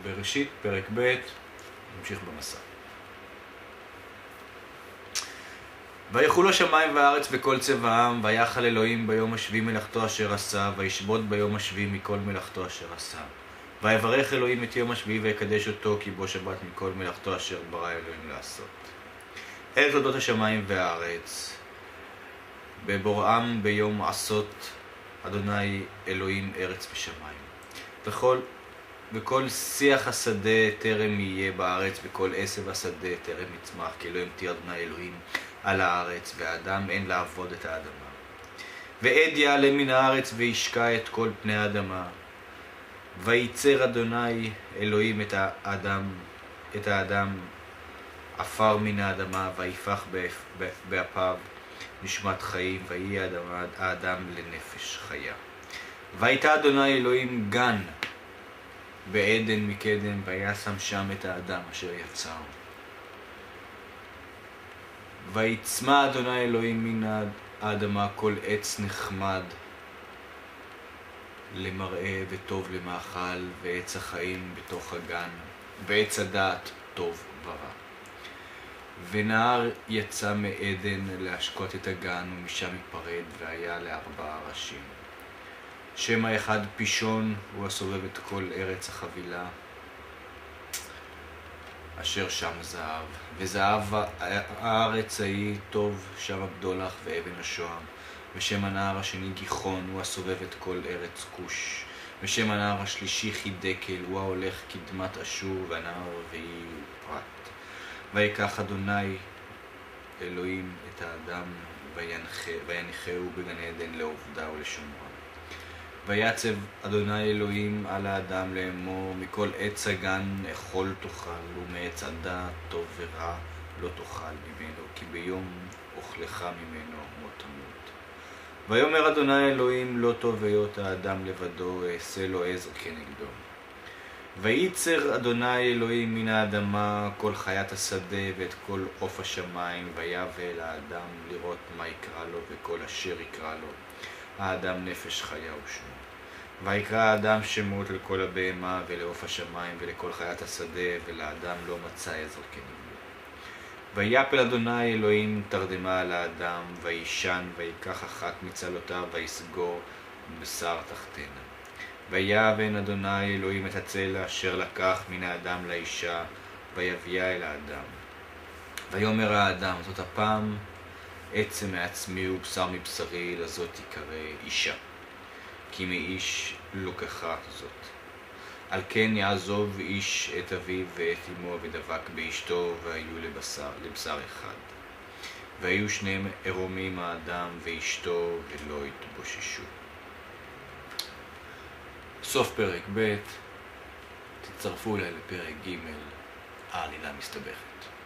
בראשית, פרק ב', נמשיך במסע. ויחולו השמיים והארץ וכל צבעם, ויחל אלוהים ביום השביעי מלאכתו אשר עשה, וישבות ביום השביעי מכל מלאכתו אשר עשה. ויברך אלוהים את יום השביעי ויקדש אותו, כי בו שבת מכל מלאכתו אשר ברא אלוהים לעשות. אלה תולדות השמיים והארץ, בבוראם ביום עשות אדוני אלוהים ארץ ושמיים. וכל שיח השדה טרם יהיה בארץ, וכל עשב השדה טרם יצמח, כי לא ימטיר אדוני אלוהים על הארץ, והאדם אין לעבוד את האדמה. ועד יעלה מן הארץ וישקע את כל פני האדמה. וייצר אדוני אלוהים את האדם עפר מן האדמה, ויפח באפיו נשמת חיים, ויהי האדם לנפש חיה. והייתה אדוני אלוהים גן בעדן מקדם, וישם שם את האדם אשר יצר. ויצמא אדוני אלוהים מן האדמה כל עץ נחמד למראה וטוב למאכל, ועץ החיים בתוך הגן, ועץ הדעת טוב ורע. ונהר יצא מעדן להשקות את הגן, ומשם ייפרד, והיה לארבעה ראשים. שם האחד פישון, הוא הסובב את כל ארץ החבילה, אשר שם זהב. וזהב הארץ ההיא טוב, שם הבדולח ואבן השוהם. ושם הנהר השני גיחון, הוא הסובב את כל ארץ כוש. ושם הנהר השלישי חידקל, הוא ההולך קדמת אשור, והנהר הרביעי פרת. ויקח אדוני אלוהים את האדם ויניחהו בגן עדן לעובדה ולשומרה. ויצב אדוני אלוהים על האדם לאמור, מכל עץ הגן אכול תאכל, ומעץ הדעת טוב ורע לא תאכל ממנו, כי ביום אוכלך ממנו מות תמות. ויאמר אדוני אלוהים, לא טוב היות האדם לבדו, אעשה לו עזר כנגדו. וייצר אדוני אלוהים מן האדמה כל חיית השדה ואת כל עוף השמיים, ויבא אל האדם לראות מה יקרא לו, וכל אשר יקרא לו האדם נפש חיה ושמו. ויקרא האדם שמות לכל הבהמה ולעוף השמיים ולכל חיית השדה, ולאדם לא מצא עזר כנגדו. ויפל אדוני אלוהים תרדמה על האדם, וישן, ויקח אחת מצלותיו ויסגור בשר תחתנה. ויבן אדוני אלוהים את הצלע אשר לקח מן האדם לאישה, ויביאה אל האדם. ויאמר האדם, זאת הפעם עצם מעצמי ובשר מבשרי, לזאת תיקרא אישה, כי מאיש לוקחה זאת. על כן יעזוב איש את אביו ואת אמו, ודבק באשתו, והיו לבשר אחד. והיו שניהם ערומים האדם ואשתו, ולא התבוששו. סוף פרק ב', תצטרפו אליי לפרק ג', העלילה מסתבכת.